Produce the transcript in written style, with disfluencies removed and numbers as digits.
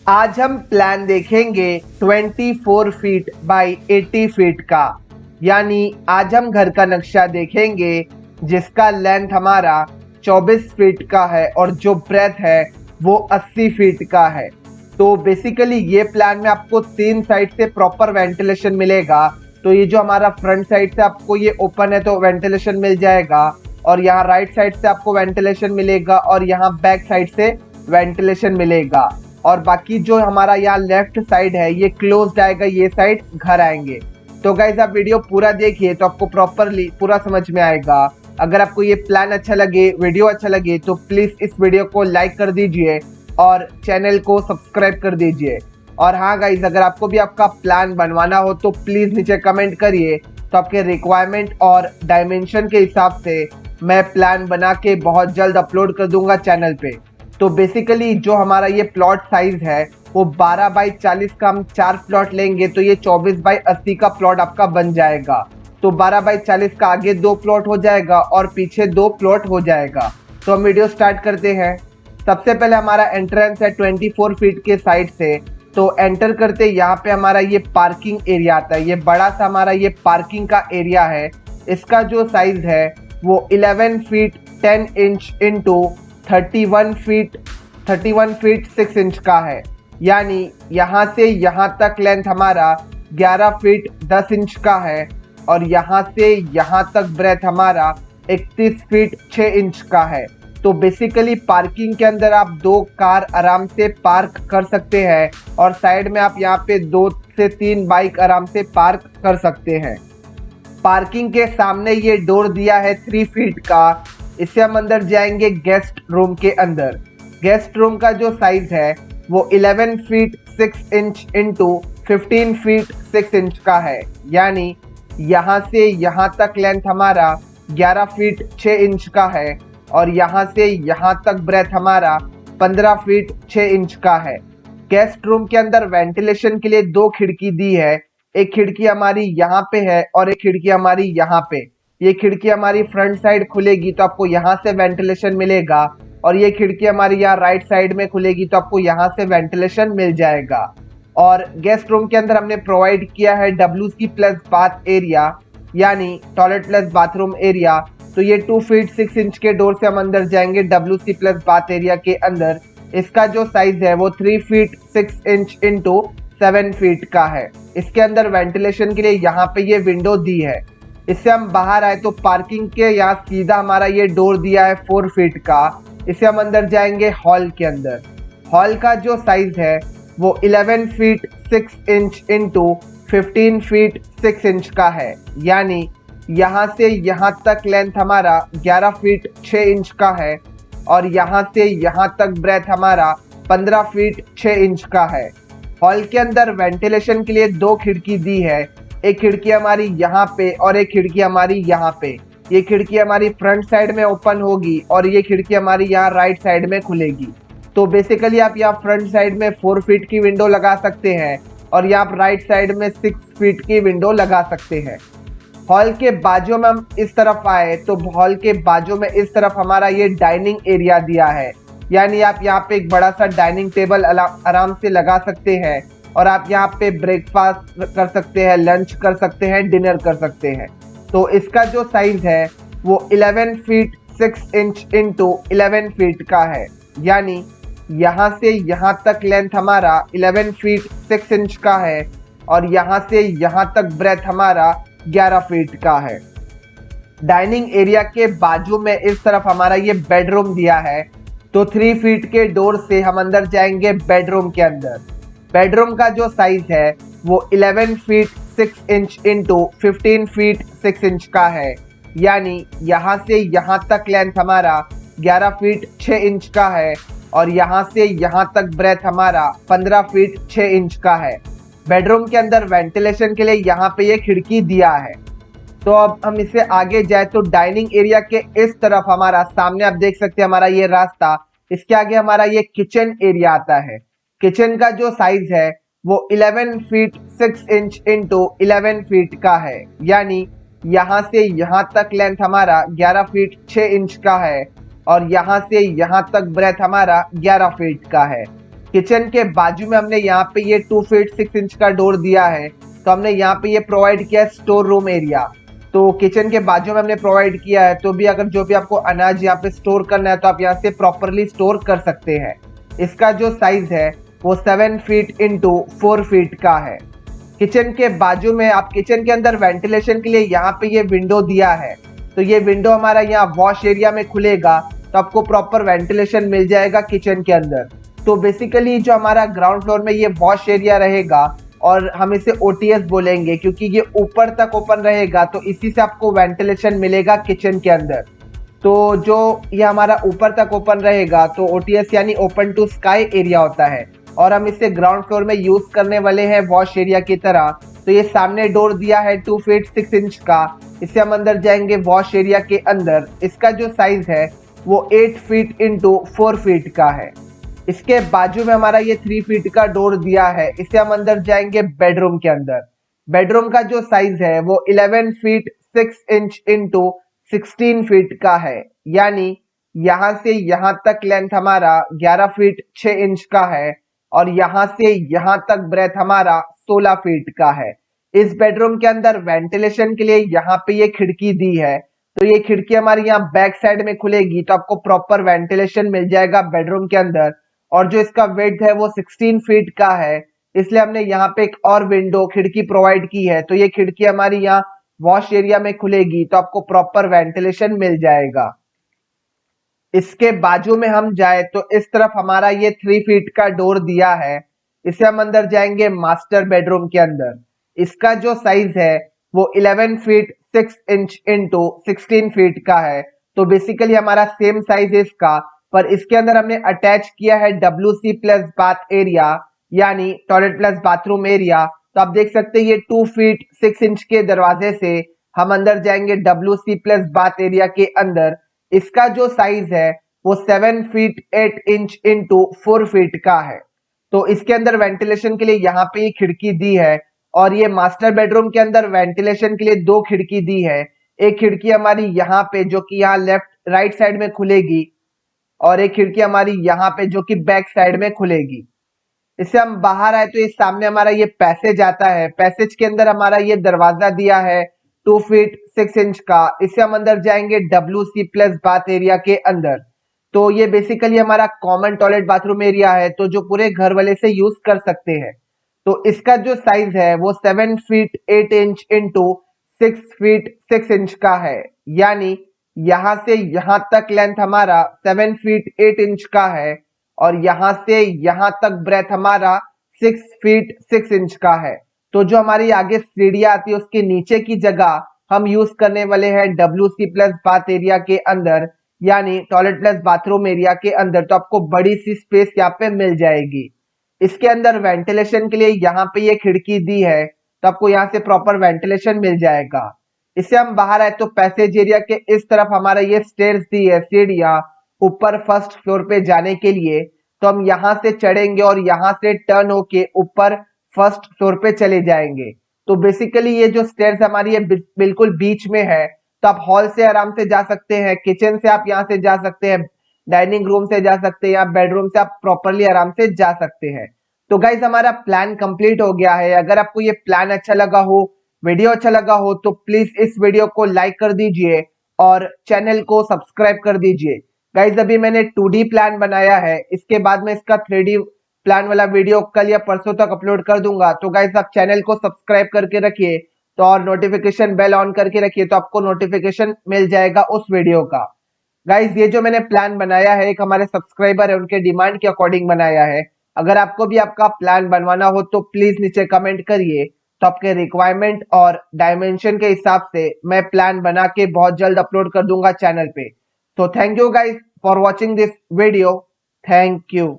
आज हम प्लान देखेंगे 24 फीट बाई 80 फीट का। यानी आज हम घर का नक्शा देखेंगे जिसका लेंथ हमारा 24 फीट का है और जो ब्रेथ है वो 80 फीट का है। तो बेसिकली ये प्लान में आपको तीन साइड से प्रॉपर वेंटिलेशन मिलेगा। तो ये जो हमारा फ्रंट साइड से आपको ये ओपन है तो वेंटिलेशन मिल जाएगा, और यहाँ राइट साइड से आपको वेंटिलेशन मिलेगा, और यहाँ बैक साइड से वेंटिलेशन मिलेगा। और बाकी जो हमारा यहाँ लेफ्ट साइड है ये क्लोज्ड आएगा, ये साइड घर आएंगे। तो गाइज आप वीडियो पूरा देखिए तो आपको प्रॉपरली पूरा समझ में आएगा। अगर आपको ये प्लान अच्छा लगे, वीडियो अच्छा लगे तो प्लीज इस वीडियो को लाइक कर दीजिए और चैनल को सब्सक्राइब कर दीजिए। और हाँ गाइज, अगर आपको भी आपका प्लान बनवाना हो तो प्लीज नीचे कमेंट करिए, तो आपके रिक्वायरमेंट और डायमेंशन के हिसाब से मैं प्लान बना के बहुत जल्द अपलोड कर दूंगा चैनल पे। तो बेसिकली जो हमारा ये प्लॉट साइज है वो 12 बाई 40 का हम 4 प्लॉट लेंगे तो ये 24 बाई 80 का प्लॉट आपका बन जाएगा। तो 12 बाई 40 का आगे 2 प्लॉट हो जाएगा और पीछे 2 प्लॉट हो जाएगा। तो हम वीडियो स्टार्ट करते हैं। सबसे पहले हमारा एंट्रेंस है 24 फीट के साइड से। तो एंटर करते यहाँ पे हमारा ये पार्किंग एरिया आता है। ये बड़ा सा हमारा ये पार्किंग का एरिया है। इसका जो साइज है वो 11 feet 10 inch into 31 feet 6 inch का है। यानी यहाँ से यहाँ तक लेंथ हमारा 11 फीट 10 इंच का है, और यहाँ से यहाँ तक ब्रेथ हमारा 31 फीट 6 इंच का है। तो बेसिकली पार्किंग के अंदर आप 2 कार आराम से पार्क कर सकते हैं, और साइड में आप यहाँ पे 2 से 3 बाइक आराम से पार्क कर सकते हैं। पार्किंग के सामने ये डोर दिया है 3 फीट का। इससे हम अंदर जाएंगे गेस्ट रूम के अंदर। गेस्ट रूम का जो साइज है वो 11 feet 6 inch into 15 feet 6 inch का है। यानी यहाँ से यहाँ तक लेंथ हमारा 11 फीट 6 इंच का है, और यहाँ से यहाँ तक ब्रेथ हमारा 15 फीट 6 इंच का है। गेस्ट रूम के अंदर वेंटिलेशन के लिए 2 खिड़की दी है। एक खिड़की हमारी यहाँ पे है और एक खिड़की हमारी यहाँ पे। ये खिड़की हमारी फ्रंट साइड खुलेगी तो आपको यहाँ से वेंटिलेशन मिलेगा, और ये खिड़की हमारी यहाँ राइट साइड में खुलेगी तो आपको यहाँ से वेंटिलेशन मिल जाएगा। और गेस्ट रूम के अंदर हमने प्रोवाइड किया है WC प्लस बाथ एरिया, यानी टॉयलेट प्लस बाथरूम एरिया। तो ये 2 फीट 6 इंच के डोर से हम अंदर जाएंगे WC प्लस बाथ एरिया के अंदर। इसका जो साइज है वो 3 फीट 6 इंच इंटू 7 फीट का है। इसके अंदर वेंटिलेशन के लिए यहाँ पे ये विंडो दी है। इससे हम बाहर आए तो पार्किंग के यहाँ सीधा हमारा ये डोर दिया है 4 फीट का। इससे हम अंदर जाएंगे हॉल के अंदर। हॉल का जो साइज है वो 11 feet 6 inch into 15 feet 6 inch का है। यानी यहाँ से यहाँ तक लेंथ हमारा 11 फीट 6 इंच का है, और यहाँ से यहाँ तक ब्रेथ हमारा 15 फीट 6 इंच का है। हॉल के अंदर वेंटिलेशन के लिए 2 खिड़की दी है। एक खिड़की हमारी यहाँ पे और एक खिड़की हमारी यहाँ पे। ये खिड़की हमारी फ्रंट साइड में ओपन होगी और ये खिड़की हमारी यहाँ राइट साइड में खुलेगी। तो बेसिकली आप यहाँ फ्रंट साइड में 4 फीट की विंडो लगा सकते हैं, और यहाँ राइट साइड में 6 फीट की विंडो लगा सकते हैं। हॉल के बाजू में हम इस तरफ आए तो हॉल के बाजू में इस तरफ हमारा ये डाइनिंग एरिया दिया है। यानी आप यहाँ पे एक बड़ा सा डाइनिंग टेबल आराम से लगा सकते हैं, और आप यहाँ पे ब्रेकफास्ट कर सकते हैं, लंच कर सकते हैं, डिनर कर सकते हैं। तो इसका जो साइज है वो 11 फीट 6 इंच इंटू 11 फीट का है। यानी यहाँ से यहाँ तक लेंथ हमारा 11 फीट 6 इंच का है, और यहाँ से यहाँ तक ब्रेथ हमारा 11 फीट का है। डाइनिंग एरिया के बाजू में इस तरफ हमारा ये बेडरूम दिया है। तो 3 फीट के डोर से हम अंदर जाएंगे बेडरूम के अंदर। बेडरूम का जो साइज है वो 11 feet 6 inch into 15 feet 6 inch का है। यानी यहाँ से यहाँ तक लेंथ हमारा 11 फीट 6 इंच का है, और यहाँ से यहाँ तक ब्रेथ हमारा 15 फीट 6 इंच का है। बेडरूम के अंदर वेंटिलेशन के लिए यहाँ पे ये खिड़की दिया है। तो अब हम इससे आगे जाए तो डाइनिंग एरिया के इस तरफ हमारा सामने आप देख सकते हैं हमारा ये रास्ता। इसके आगे हमारा ये किचन एरिया आता है। किचन का जो साइज है वो 11 फीट 6 इंच इंटू 11 फीट का है। यानी यहाँ से यहाँ तक लेंथ हमारा 11 फीट 6 इंच का है, और यहाँ से यहाँ तक ब्रेथ हमारा 11 फीट का है। किचन के बाजू में हमने यहाँ पे ये 2 फीट 6 इंच का डोर दिया है, तो हमने यहाँ पे ये प्रोवाइड किया है स्टोर रूम एरिया। तो किचन के बाजू में हमने प्रोवाइड किया है, तो भी अगर जो भी आपको अनाज यहाँ पे स्टोर करना है तो आप यहाँ से प्रॉपरली स्टोर कर सकते हैं। इसका जो साइज है वो 7 फीट इंटू 4 फीट का है। किचन के बाजू में आप किचन के अंदर वेंटिलेशन के लिए यहाँ पे ये विंडो दिया है, तो ये विंडो हमारा यहाँ वॉश एरिया में खुलेगा, तो आपको प्रॉपर वेंटिलेशन मिल जाएगा किचन के अंदर। तो बेसिकली जो हमारा ग्राउंड फ्लोर में ये वॉश एरिया रहेगा, और हम इसे ओटीएस बोलेंगे क्योंकि ये ऊपर तक ओपन रहेगा, तो इसी से आपको वेंटिलेशन मिलेगा किचन के अंदर। तो जो ये हमारा ऊपर तक ओपन रहेगा तो ओटीएस यानी ओपन टू स्काई एरिया होता है, और हम इसे ग्राउंड फ्लोर में यूज करने वाले हैं वॉश एरिया की तरह। तो ये सामने डोर दिया है 2 फीट 6 इंच का, इससे हम अंदर जाएंगे वॉश एरिया के अंदर। इसका जो साइज है वो 8 फीट इंटू 4 फीट का है। इसके बाजू में हमारा ये 3 फीट का डोर दिया है, इससे हम अंदर जाएंगे बेडरूम के अंदर। बेडरूम का जो साइज है वो 11 फीट 6 इंच इंटू 16 फीट का है, यानी यहाँ से यहाँ तक लेंथ हमारा 11 फीट 6 इंच का है, और यहाँ से यहाँ तक ब्रेथ हमारा 16 फीट का है। इस बेडरूम के अंदर वेंटिलेशन के लिए यहाँ पे ये खिड़की दी है, तो ये खिड़की हमारी यहाँ बैक साइड में खुलेगी, तो आपको प्रॉपर वेंटिलेशन मिल जाएगा बेडरूम के अंदर। और जो इसका वेट है वो 16 फीट का है, इसलिए हमने यहाँ पे एक और विंडो खिड़की प्रोवाइड की है, तो ये खिड़की हमारी यहाँ वॉश एरिया में खुलेगी, तो आपको प्रॉपर वेंटिलेशन मिल जाएगा। इसके बाजू में हम जाए तो इस तरफ हमारा ये 3 फीट का डोर दिया है, इसे हम अंदर जाएंगे मास्टर बेडरूम के अंदर। इसका जो साइज है वो 11 फीट 6 इंच इंटू 16 फीट का है, तो बेसिकली हमारा सेम साइज है इसका, पर इसके अंदर हमने अटैच किया है WC प्लस बाथ एरिया, यानी टॉयलेट प्लस बाथरूम एरिया। तो आप देख सकते हैं ये 2 फीट 6 इंच के दरवाजे से हम अंदर जाएंगे WC प्लस बाथ एरिया के अंदर। इसका जो साइज है वो 7 फीट 8 इंच इंटू 4 फीट का है। तो इसके अंदर वेंटिलेशन के लिए यहाँ पे ये खिड़की दी है, और ये मास्टर बेडरूम के अंदर वेंटिलेशन के लिए 2 खिड़की दी है। एक खिड़की हमारी यहाँ पे जो कि यहाँ लेफ्ट राइट साइड में खुलेगी, और एक खिड़की हमारी यहाँ पे जो कि बैक साइड में खुलेगी। इससे हम बाहर आए तो ये सामने हमारा ये पैसेज आता है। पैसेज के अंदर हमारा ये दरवाजा दिया है 2 फीट 6 इंच का, इससे हम अंदर जाएंगे WC प्लस बाथ एरिया के अंदर। तो ये बेसिकली हमारा कॉमन टॉयलेट बाथरूम एरिया है, तो जो पूरे घर वाले से यूज कर सकते हैं। तो इसका जो साइज है वो 7 feet 8 inch into 6 feet 6 inch का है, यानी यहाँ से यहाँ तक लेंथ हमारा 7 फीट 8 इंच का है, और यहाँ से यहाँ तक ब्रेथ हमारा 6 फीट 6 इंच का है। तो जो हमारी आगे सीढ़ियाँ आती है उसके नीचे की जगह हम यूज करने वाले हैं WC प्लस बाथ एरिया के अंदर, यानी टॉयलेट प्लस बाथरूम एरिया के अंदर। तो आपको बड़ी सी स्पेस यहाँ पे मिल जाएगी। इसके अंदर वेंटिलेशन के लिए यहाँ पे ये खिड़की दी है, तो आपको यहाँ से प्रॉपर वेंटिलेशन मिल जाएगा। इससे हम बाहर आए तो पैसेज एरिया के इस तरफ हमारा ये स्टेयर्स दी है, सीढ़ियाँ ऊपर फर्स्ट फ्लोर पे जाने के लिए। तो हम यहाँ से चढ़ेंगे और यहाँ से टर्न होके ऊपर फर्स्ट फ्लोर पे चले जाएंगे। तो बेसिकली ये जो स्टेयर्स हमारी ये बिल्कुल बीच में है, तो आप हॉल से आराम से जा सकते हैं, किचन से आप यहाँ से जा सकते हैं, डाइनिंग रूम से जा सकते हैं, या बेडरूम से आप प्रॉपरली आराम से जा सकते हैं। तो गाइज हमारा प्लान कंप्लीट हो गया है। अगर आपको ये प्लान अच्छा लगा हो, वीडियो अच्छा लगा हो, तो प्लीज इस वीडियो को लाइक कर दीजिए और चैनल को सब्सक्राइब कर दीजिए। गाइज अभी मैंने 2D प्लान बनाया है, इसके बाद में इसका 3D प्लान वाला वीडियो कल या परसों तक अपलोड कर दूंगा। तो गाइज आप चैनल को सब्सक्राइब करके रखिए, तो और नोटिफिकेशन बेल ऑन करके रखिए, तो आपको नोटिफिकेशन मिल जाएगा उस वीडियो का। गाइज ये जो मैंने प्लान बनाया है एक हमारे सब्सक्राइबर है उनके डिमांड के अकॉर्डिंग बनाया है। अगर आपको भी आपका प्लान बनवाना हो तो प्लीज नीचे कमेंट करिए, तो आपके रिक्वायरमेंट और डायमेंशन के हिसाब से मैं प्लान बना के बहुत जल्द अपलोड कर दूंगा चैनल पे। तो thank you guys for watching this video. Thank you.